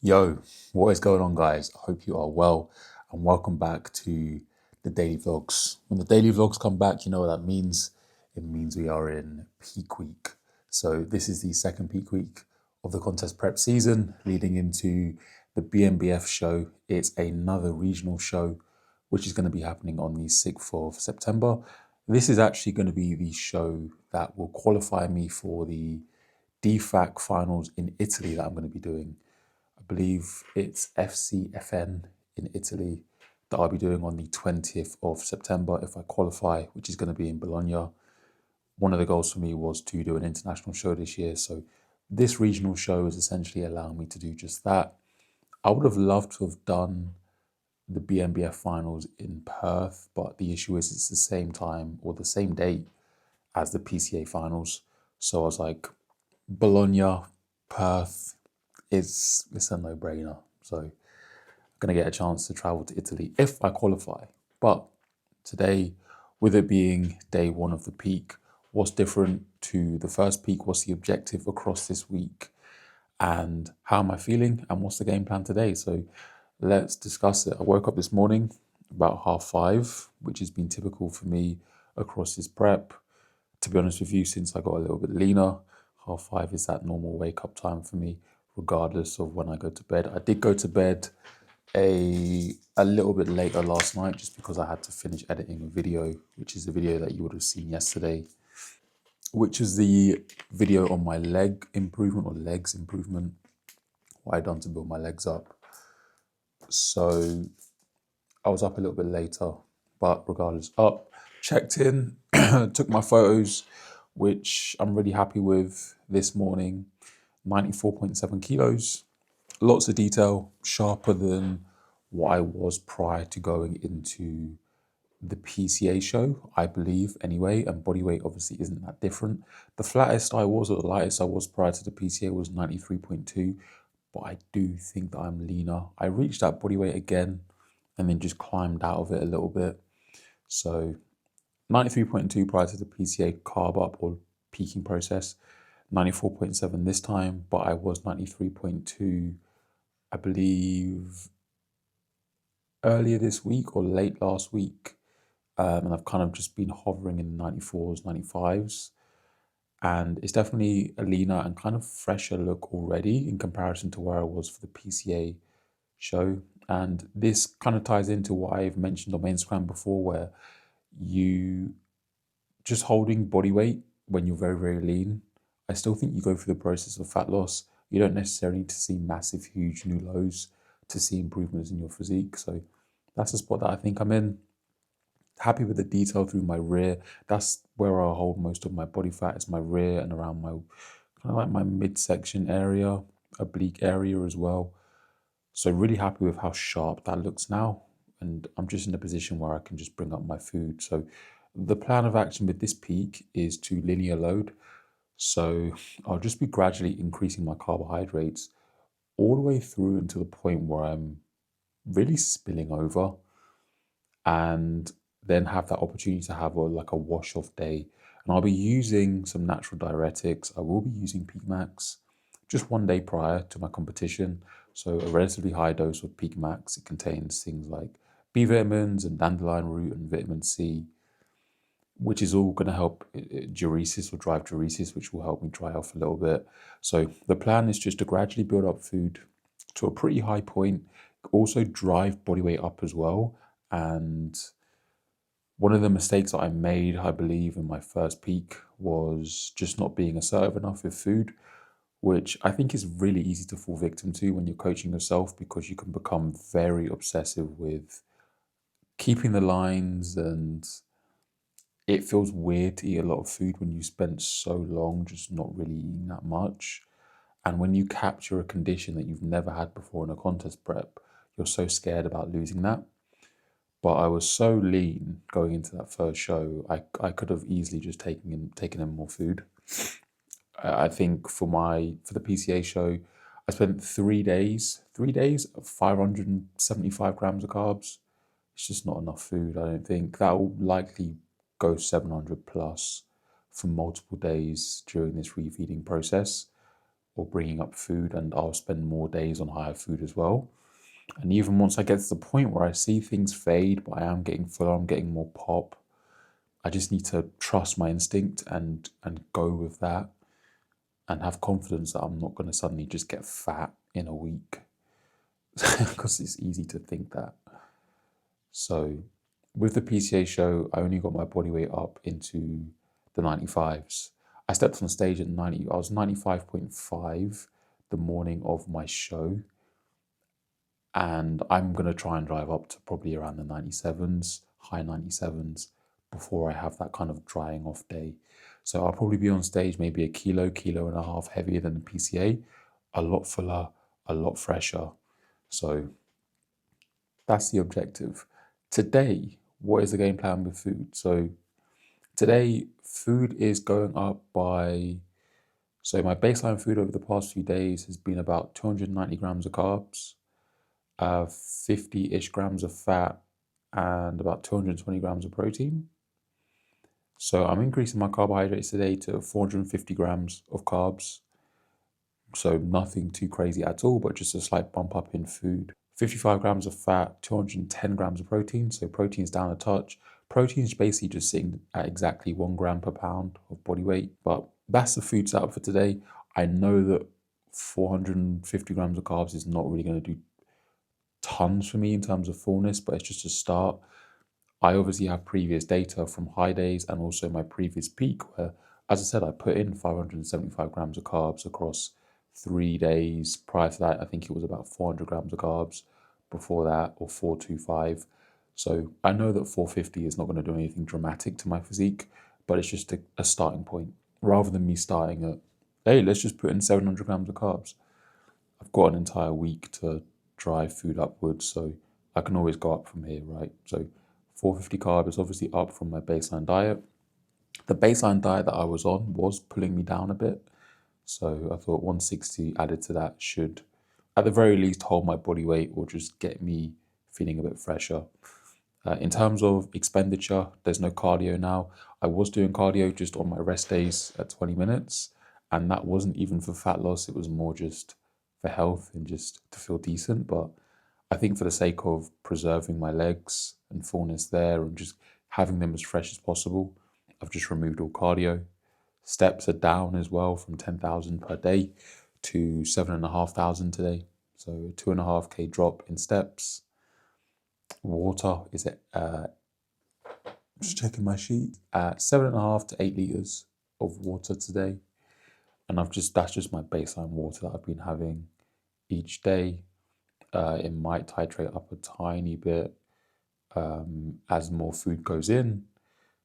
Yo, what is going on, guys? I hope you are well and welcome back to the daily vlogs. When the daily vlogs come back, you know what that means? It means we are in peak week. So, this is the second peak week of the contest prep season leading into the BMBF show. It's another regional show which is going to be happening on the 6th of September. This is actually going to be the show that will qualify me for the DFAC finals in Italy that I'm going to be doing. I believe it's FCFN in Italy that I'll be doing on the 20th of September if I qualify, which is going to be in Bologna. One of the goals for me was to do an international show this year. So this regional show is essentially allowing me to do just that. I would have loved to have done the BMBF finals in Perth, but the issue is it's the same time or the same date as the PCA finals. So I was like, Bologna, Perth, it's a no-brainer. So I'm going to get a chance to travel to Italy if I qualify. But today, with it being day one of the peak, what's different to the first peak? What's the objective across this week? And how am I feeling? And what's the game plan today? So let's discuss it. I woke up this morning about 5:30, which has been typical for me across this prep. To be honest with you, since I got a little bit leaner, 5:30 is that normal wake up time for me, regardless of when I go to bed. I did go to bed a little bit later last night just because I had to finish editing a video, which is the video that you would have seen yesterday, which is the video on my leg improvement or legs improvement, what I done to build my legs up. So I was up a little bit later, but regardless, up, checked in, took my photos, which I'm really happy with this morning. 94.7 kilos, lots of detail, sharper than what I was prior to going into the PCA show, I believe, anyway. And body weight obviously isn't that different. The flattest I was or the lightest I was prior to the PCA was 93.2, but I do think that I'm leaner. I reached that body weight again and then just climbed out of it a little bit. So 93.2 prior to the PCA carb up or peaking process, 94.7 this time, but I was 93.2, I believe, earlier this week or late last week. And I've kind of just been hovering in the 94s, 95s. And it's definitely a leaner and kind of fresher look already in comparison to where I was for the PCA show. And this kind of ties into what I've mentioned on my Instagram before, where you just holding body weight when you're very, very lean. I still think you go through the process of fat loss. You don't necessarily need to see massive, huge new lows to see improvements in your physique. So that's the spot that I think I'm in. Happy with the detail through my rear. That's where I hold most of my body fat, is my rear and around my kind of like my midsection area, oblique area as well. So really happy with how sharp that looks now. And I'm just in a position where I can just bring up my food. So the plan of action with this peak is to linear load. So I'll just be gradually increasing my carbohydrates all the way through until the point where I'm really spilling over, and then have that opportunity to have like a wash off day. And I'll be using some natural diuretics. I will be using Peak Max just one day prior to my competition. So a relatively high dose of Peak Max. It contains things like B vitamins and dandelion root and vitamin C, which is all going to help diuresis or drive diuresis, which will help me dry off a little bit. So the plan is just to gradually build up food to a pretty high point, also drive body weight up as well. And one of the mistakes that I made, I believe, in my first peak was just not being assertive enough with food, which I think is really easy to fall victim to when you're coaching yourself, because you can become very obsessive with keeping the lines, and it feels weird to eat a lot of food when you spent so long just not really eating that much. And when you capture a condition that you've never had before in a contest prep, you're so scared about losing that. But I was so lean going into that first show, I could have easily just taken in more food. I think for the PCA show, I spent 3 days of 575 grams of carbs. It's just not enough food. I don't think that will likely go 700 plus for multiple days during this refeeding process. or bringing up food, and I'll spend more days on higher food as well. And even once I get to the point where I see things fade, but I am getting fuller, I'm getting more pop, I just need to trust my instinct and go with that and have confidence that I'm not going to suddenly just get fat in a week because it's easy to think that. So with the PCA show, I only got my body weight up into the 95s. I stepped on stage at 90, I was 95.5 the morning of my show. And I'm going to try and drive up to probably around the 97s, high 97s, before I have that kind of drying off day. So I'll probably be on stage maybe a kilo and a half heavier than the PCA, a lot fuller, a lot fresher. So that's the objective. Today, what is the game plan with food? So today, food is going up by, so my baseline food over the past few days has been about 290 grams of carbs, 50-ish grams of fat, and about 220 grams of protein. So I'm increasing my carbohydrates today to 450 grams of carbs. So nothing too crazy at all, but just a slight bump up in food. 55 grams of fat, 210 grams of protein. So protein's down a touch. Protein's basically just sitting at exactly 1 gram per pound of body weight. But that's the food setup for today. I know that 450 grams of carbs is not really going to do tons for me in terms of fullness, but it's just a start. I obviously have previous data from high days and also my previous peak where, as I said, I put in 575 grams of carbs across 3 days. Prior to that, I think it was about 400 grams of carbs before that, or 425. So I know that 450 is not going to do anything dramatic to my physique, but it's just a starting point. Rather than me starting at, hey, let's just put in 700 grams of carbs. I've got an entire week to drive food upwards, so I can always go up from here, right? So 450 carb is obviously up from my baseline diet. The baseline diet that I was on was pulling me down a bit, so I thought 160 added to that should, at the very least, hold my body weight or just get me feeling a bit fresher. In terms of expenditure, there's no cardio now. I was doing cardio just on my rest days at 20 minutes, and that wasn't even for fat loss. It was more just for health and just to feel decent. But I think for the sake of preserving my legs and fullness there and just having them as fresh as possible, I've just removed all cardio. Steps are down as well from 10,000 per day to 7,500 today. So a 2.5K drop in steps. Water is at, just checking my sheet, at 7.5 to 8 liters of water today. And that's just my baseline water that I've been having each day. It might titrate up a tiny bit as more food goes in,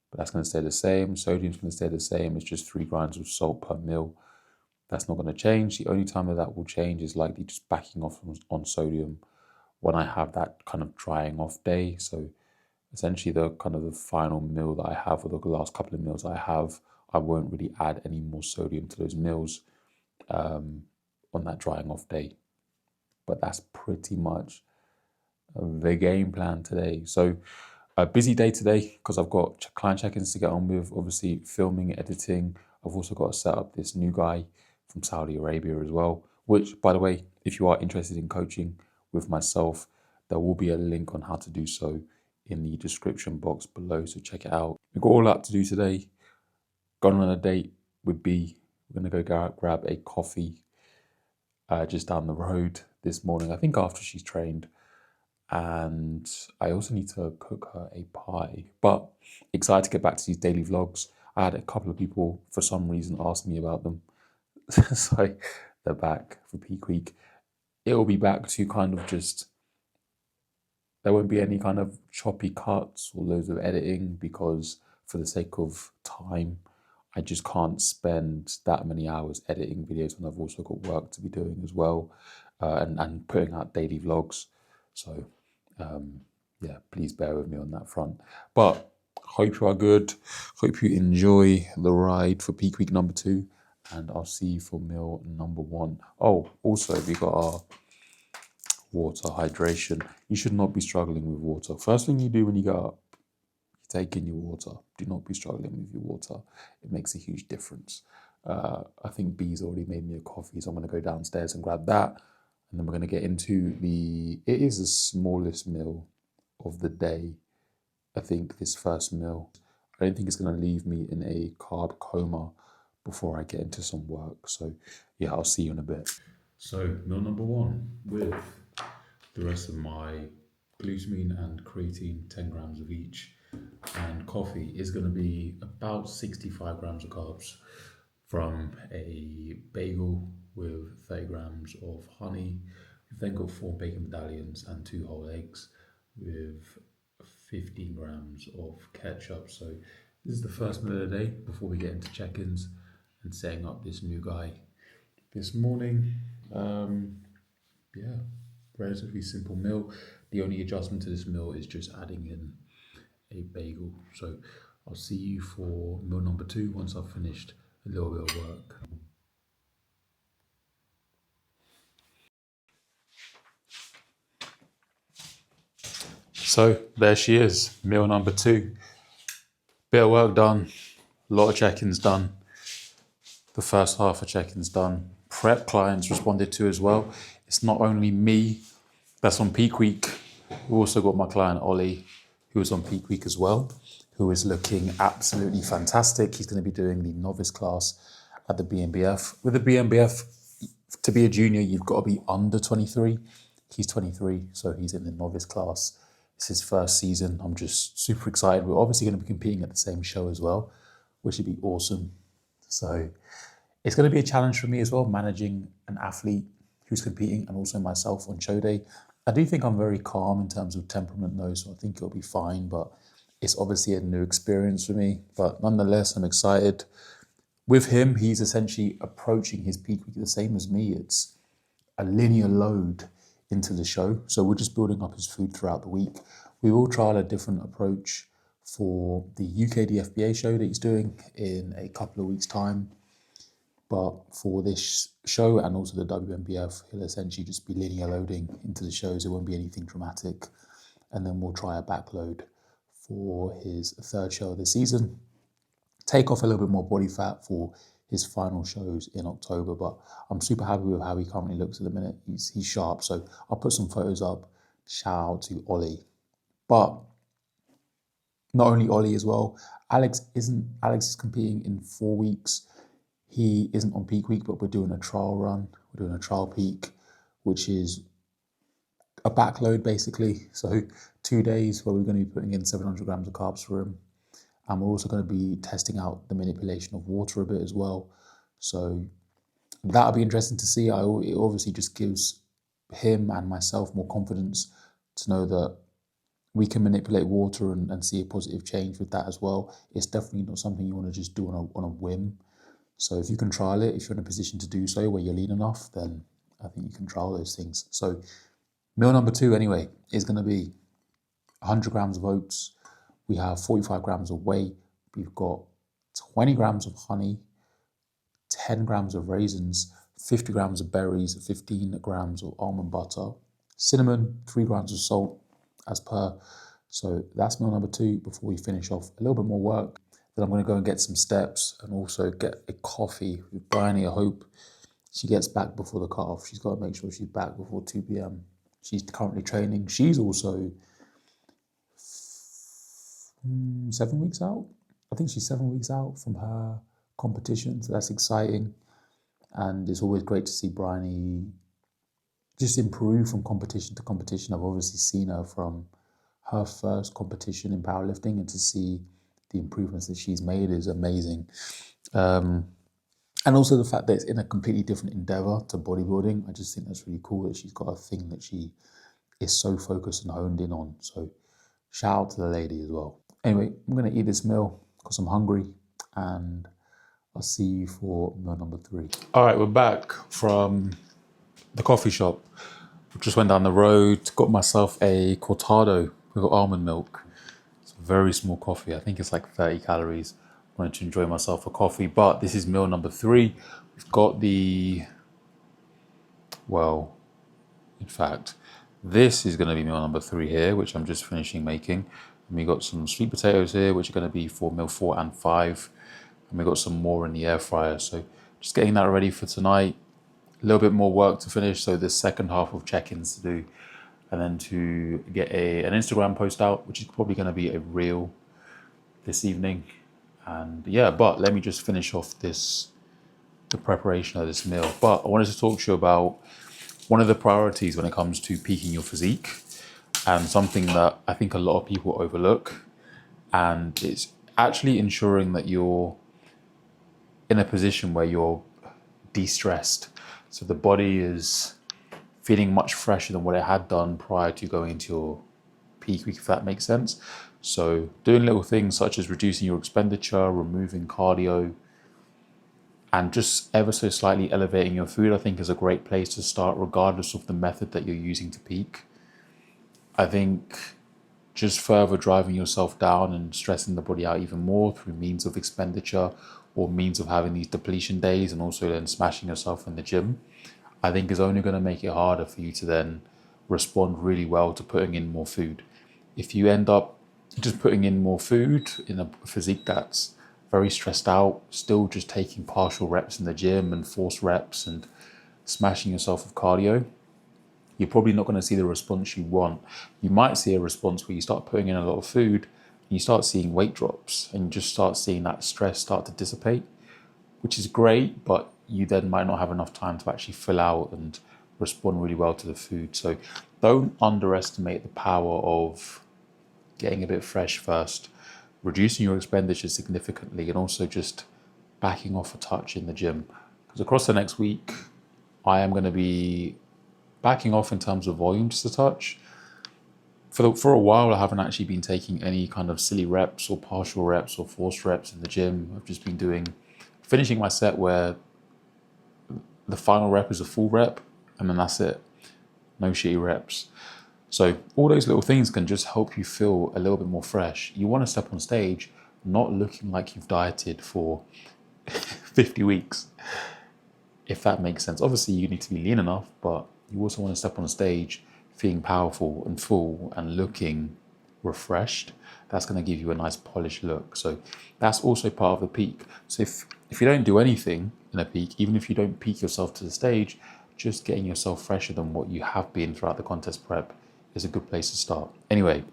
but that's going to stay the same. Sodium's going to stay the same. It's just 3 grams of salt per meal. That's not going to change. The only time that will change is likely just backing off on sodium when I have that kind of drying off day. So essentially the kind of the final meal that I have, or the last couple of meals I have, I won't really add any more sodium to those meals on that drying off day. But that's pretty much the game plan today. So a busy day today because I've got client check-ins to get on with, obviously filming, editing. I've also got to set up this new guy from Saudi Arabia as well, which, by the way, if you are interested in coaching with myself, there will be a link on how to do so in the description box below, so check it out. We've got all that to do today. Gone on a date with B. We're going to go grab a coffee just down the road this morning, I think after she's trained. And I also need to cook her a pie. But excited to get back to these daily vlogs. I had a couple of people, for some reason, ask me about them. So they're back for peak week. It will be back to kind of just, there won't be any kind of choppy cuts or loads of editing, because for the sake of time, I just can't spend that many hours editing videos when I've also got work to be doing as well, and putting out daily vlogs. So yeah, please bear with me on that front. But hope you are good. Hope you enjoy the ride for peak week number 2. And I'll see you for meal number 1. Oh, also, we got our water, hydration. You should not be struggling with water. First thing you do when you get up, you take in your water. Do not be struggling with your water. It makes a huge difference. I think B's already made me a coffee, so I'm going to go downstairs and grab that. And then we're going to get into it is the smallest meal of the day. I think this first meal, I don't think it's going to leave me in a carb coma before I get into some work. So yeah, I'll see you in a bit. So meal number one with the rest of my glutamine and creatine, 10 grams of each, and coffee is going to be about 65 grams of carbs from a bagel with 30 grams of honey. We've then got 4 bacon medallions and 2 whole eggs with 15 grams of ketchup. So this is the first meal of the day before we get into check-ins and setting up this new guy this morning. Yeah, relatively simple meal. The only adjustment to this meal is just adding in a bagel. So I'll see you for meal number 2 once I've finished a little bit of work. So there she is, meal number 2. Bit of work done, a lot of check-ins done. The first half of check-ins done. Prep clients responded to as well. It's not only me that's on peak week. We've also got my client Ollie, who is on peak week as well, who is looking absolutely fantastic. He's going to be doing the novice class at the BNBF. With the BNBF, to be a junior, you've got to be under 23. He's 23, so he's in the novice class. It's his first season. I'm just super excited. We're obviously going to be competing at the same show as well, which would be awesome. So it's going to be a challenge for me as well, managing an athlete who's competing and also myself on show day. I do think I'm very calm in terms of temperament though, so I think it'll be fine, but it's obviously a new experience for me. But nonetheless, I'm excited. With him, he's essentially approaching his peak week the same as me. It's a linear load into the show. So we're just building up his food throughout the week. We will trial a different approach for the UKDFBA show that he's doing in a couple of weeks' time. But for this show and also the WNBF, he'll essentially just be linear loading into the shows. It won't be anything dramatic. And then we'll try a backload for his third show of the season. Take off a little bit more body fat for his final shows in October. But I'm super happy with how he currently looks at the minute. He's sharp. So I'll put some photos up. Shout out to Ollie. But not only Ollie as well. Alex is competing in 4 weeks. He isn't on peak week, but we're doing a trial run. We're doing a trial peak, which is a backload basically. So 2 days where we're going to be putting in 700 grams of carbs for him. And we're also going to be testing out the manipulation of water a bit as well. So that'll be interesting to see. It obviously just gives him and myself more confidence to know that we can manipulate water and see a positive change with that as well. It's definitely not something you want to just do on a whim. So if you can trial it, if you're in a position to do so where you're lean enough, then I think you can trial those things. So meal number 2 anyway is going to be 100 grams of oats. We have 45 grams of whey. We've got 20 grams of honey, 10 grams of raisins, 50 grams of berries, 15 grams of almond butter, cinnamon, 3 grams of salt as per. So that's meal number 2 before we finish off a little bit more work. Then I'm going to go and get some steps and also get a coffee with Bryony. I hope she gets back before the cutoff. She's got to make sure she's back before 2 p.m. She's currently training. She's also 7 weeks out. I think she's 7 weeks out from her competition. So that's exciting. And it's always great to see Bryony just improve from competition to competition. I've obviously seen her from her first competition in powerlifting, and to see the improvements that she's made is amazing. And also the fact that it's in a completely different endeavor to bodybuilding. I just think that's really cool that she's got a thing that she is so focused and honed in on. So shout out to the lady as well. Anyway, I'm going to eat this meal because I'm hungry, and I'll see you for meal number 3. All right, we're back from the coffee shop. Just went down the road, got myself a cortado with almond milk. It's a very small coffee. I think it's like 30 calories. I wanted to enjoy myself a coffee, but this is meal number 3. We've got in fact, this is going to be meal number 3 here, which I'm just finishing making. And we got some sweet potatoes here, which are going to be for meal 4 and 5. and we got some more in the air fryer. So just getting that ready for tonight. A little bit more work to finish, so the second half of check-ins to do, and then to get an Instagram post out, which is probably going to be a reel this evening. And yeah, but let me just finish off the preparation of this meal. But I wanted to talk to you about one of the priorities when it comes to peaking your physique, and something that I think a lot of people overlook, and it's actually ensuring that you're in a position where you're de-stressed. So the body is feeling much fresher than what it had done prior to going into your peak week, if that makes sense. So doing little things such as reducing your expenditure, removing cardio, and just ever so slightly elevating your food, I think is a great place to start, regardless of the method that you're using to peak. I think just further driving yourself down and stressing the body out even more through means of expenditure or means of having these depletion days and also then smashing yourself in the gym, I think is only going to make it harder for you to then respond really well to putting in more food. If you end up just putting in more food in a physique that's very stressed out, still just taking partial reps in the gym and forced reps and smashing yourself with cardio, you're probably not going to see the response you want. You might see a response where you start putting in a lot of food and you start seeing weight drops and you just start seeing that stress start to dissipate, which is great, but you then might not have enough time to actually fill out and respond really well to the food. So don't underestimate the power of getting a bit fresh first, reducing your expenditure significantly, and also just backing off a touch in the gym. Because across the next week, I am going to be backing off in terms of volume just a touch. For a while, I haven't actually been taking any kind of silly reps or partial reps or forced reps in the gym. I've just been finishing my set where the final rep is a full rep, and then that's it. No shitty reps. So all those little things can just help you feel a little bit more fresh. You want to step on stage not looking like you've dieted for 50 weeks, if that makes sense. Obviously, you need to be lean enough, but you also want to step on stage feeling powerful and full and looking refreshed. That's going to give you a nice polished look. So that's also part of the peak. So if you don't do anything in a peak, even if you don't peak yourself to the stage, just getting yourself fresher than what you have been throughout the contest prep is a good place to start. Anyway,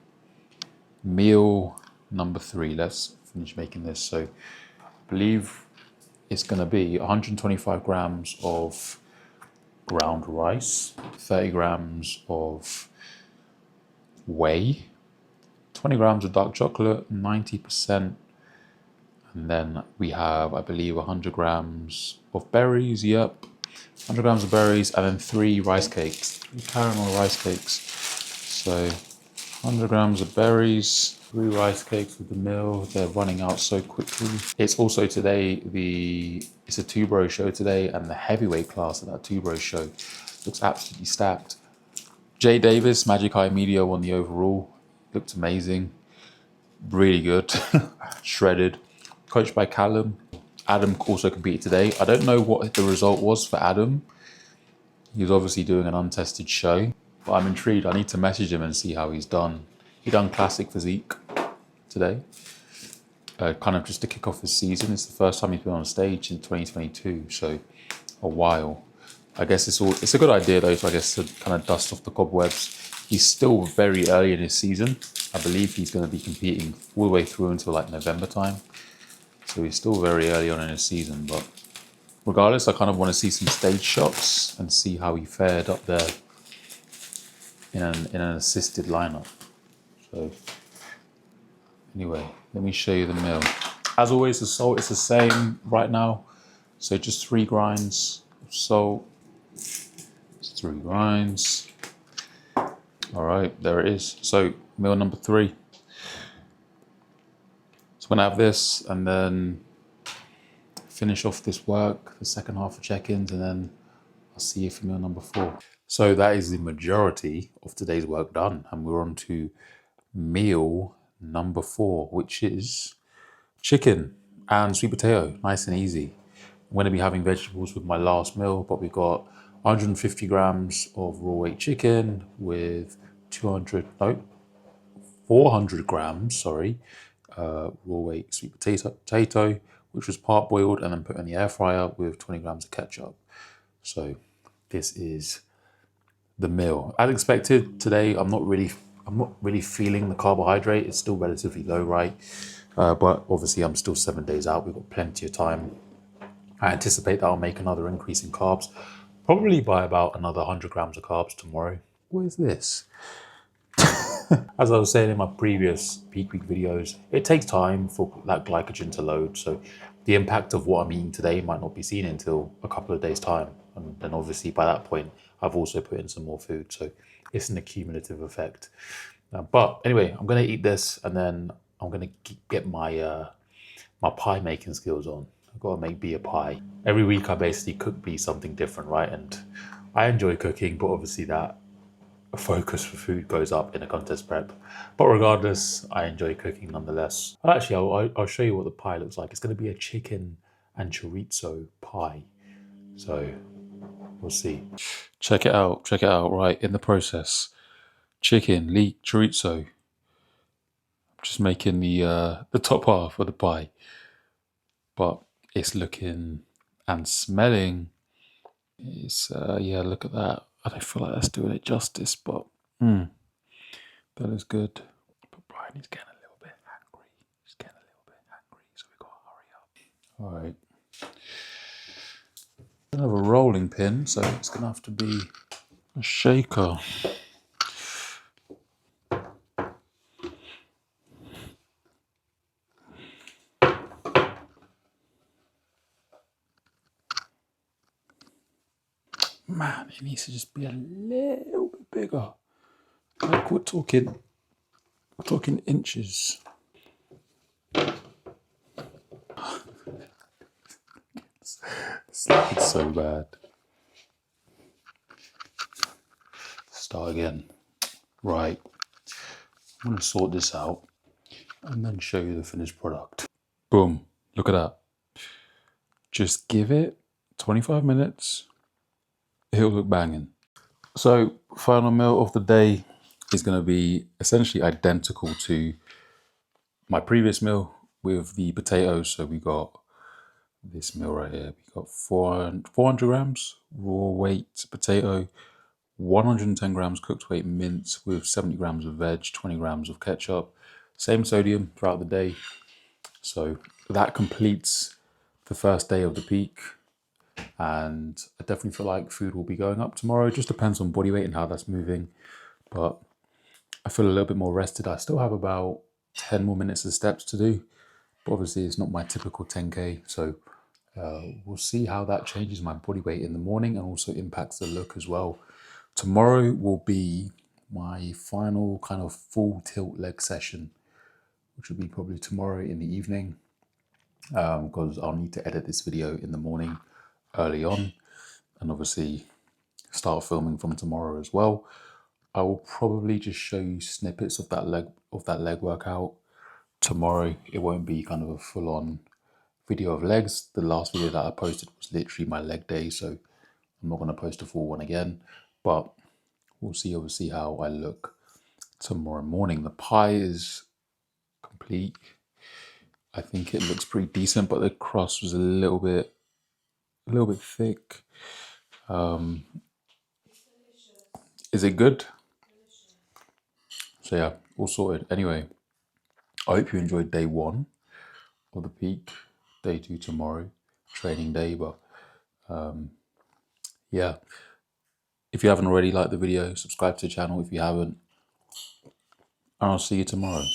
meal number 3. Let's finish making this. So I believe it's going to be 125 grams of ground rice, 30 grams of whey, 20 grams of dark chocolate, 90%. And then we have, I believe, 100 grams of berries. Yep. 100 grams of berries, and then 3 rice cakes, 3 caramel rice cakes. So 100 grams of berries, 3 rice cakes with the meal. They're running out so quickly. It's also today, it's a two-bro show today, and the heavyweight class of that two-bro show looks absolutely stacked. Jay Davis, Magic Eye Media, won the overall. Looked amazing. Really good. Shredded. Coached by Callum. Adam also competed today. I don't know what the result was for Adam. He was obviously doing an untested show, but I'm intrigued. I need to message him and see how he's done. He done classic physique today, kind of just to kick off his season. It's the first time he's been on stage in 2022, so a while. I guess it's a good idea though, so I guess to kind of dust off the cobwebs. He's still very early in his season. I believe he's going to be competing all the way through until like November time. So he's still very early on in his season, but regardless, I kind of want to see some stage shots and see how he fared up there in an assisted lineup. So anyway, let me show you the meal. As always, the salt is the same right now. So just 3 grinds of salt. Just 3 grinds. All right, there it is. So meal number 3. I'm gonna have this and then finish off this work, the second half of check-ins, and then I'll see you for meal number 4. So that is the majority of today's work done, and we're on to meal number 4, which is chicken and sweet potato, nice and easy. I'm gonna be having vegetables with my last meal, but we've got 150 grams of raw weight chicken with 400 grams, raw weight sweet potato which was part boiled and then put in the air fryer with 20 grams of ketchup. So this is the meal. As expected today, I'm not really feeling the carbohydrate. It's still relatively low, right? But obviously I'm still 7 days out. We've got plenty of time. I anticipate that I'll make another increase in carbs, probably by about another 100 grams of carbs tomorrow. What is this? As I was saying in my previous peak week videos, it takes time for that glycogen to load. So the impact of what I'm eating today might not be seen until a couple of days' time. And then obviously by that point, I've also put in some more food. So it's an accumulative effect. But anyway, I'm going to eat this and then I'm going to get my my pie making skills on. I've got to make beer pie. Every week I basically cook be something different, right? And I enjoy cooking, but obviously that focus for food goes up in a contest prep. But regardless, I enjoy cooking nonetheless. Actually, I'll show you what the pie looks like. It's going to be a chicken and chorizo pie. So we'll see. Check it out. Check it out. Right, in the process. Chicken, leek, chorizo. I'm just making the top half of the pie. But it's looking and smelling. It's, yeah, look at that. I don't feel like that's doing it justice, but that is good. But Brian is getting a little bit hungry. He's getting a little bit hungry, so we got to hurry up. All right. I don't have a rolling pin, so it's going to have to be a shaker. Man, it needs to just be a little bit bigger. Like we're talking inches. It's so bad. Start again. Right. I'm going to sort this out and then show you the finished product. Boom. Look at that. Just give it 25 minutes. It'll look banging. So, final meal of the day is going to be essentially identical to my previous meal with the potatoes. So we got this meal right here. We got 400 grams raw weight potato, 110 grams cooked weight mince with 70 grams of veg, 20 grams of ketchup, same sodium throughout the day. So that completes the first day of the peak. And I definitely feel like food will be going up tomorrow. It just depends on body weight and how that's moving. But I feel a little bit more rested. I still have about 10 more minutes of steps to do. But obviously it's not my typical 10K. So we'll see how that changes my body weight in the morning and also impacts the look as well. Tomorrow will be my final kind of full tilt leg session, which will be probably tomorrow in the evening, because I'll need to edit this video in the morning early on and obviously start filming from tomorrow as well. I will probably just show you snippets of that leg workout tomorrow. It won't be kind of a full-on video of legs. The last video that I posted was literally my leg day, so I'm not going to post a full one again, but we'll see obviously how I look tomorrow morning. The pie is complete. I think it looks pretty decent, but the crust was a little bit thick. Is it good? So yeah, all sorted. Anyway, I hope you enjoyed day 1 of the peak. Day 2 tomorrow, training day. But yeah, if you haven't already, like the video, subscribe to the channel if you haven't, and I'll see you tomorrow.